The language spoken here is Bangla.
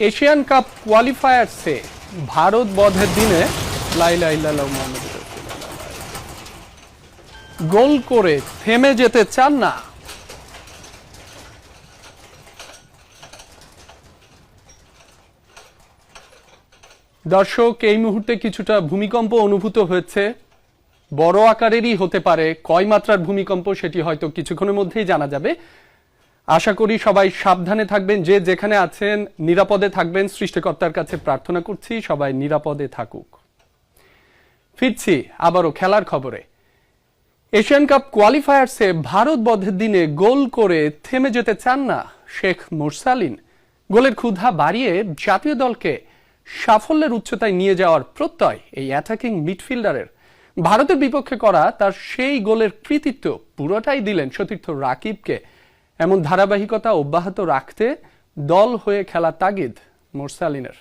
এশিয়ান কাপ কোয়ালিফায়ার্সে ভারত বধের দিনে গোল করে থেমে যেতে চান না। দর্শক, এই মুহূর্তে কিছুটা ভূমিকম্প অনুভূত হয়েছে, বড় আকারেরই হতে পারে। কয় মাত্রার ভূমিকম্প সেটি হয়তো কিছুক্ষণের মধ্যেই জানা যাবে। আশা করি সবাই সাবধানে থাকবেন, যে যেখানে আছেন নিরাপদে থাকবেন। সৃষ্টিকর্তার কাছে প্রার্থনা করছি সবাই নিরাপদে থাকুক। ফিরছি আবারও খেলার খবরে। এশিয়ান কাপ কোয়ালিফায়ার্সে ভারত বধের দিনে গোল করে থেমে যেতে চান না শেখ মুরসালিন। গোলের ক্ষুধা বাড়িয়ে জাতীয় দলকে সাফল্যের উচ্চতায় নিয়ে যাওয়ার প্রত্যয় এই অ্যাটাকিং মিডফিল্ডারের। ভারতের বিপক্ষে করা তার সেই গোলের কৃতিত্ব পুরোটাই দিলেন সতীর্থ রাকিবকে। এমন ধারাবাহিকতা অব্যাহত রাখতে দল হয়ে খেলা তাগিদ মুরসালিনের।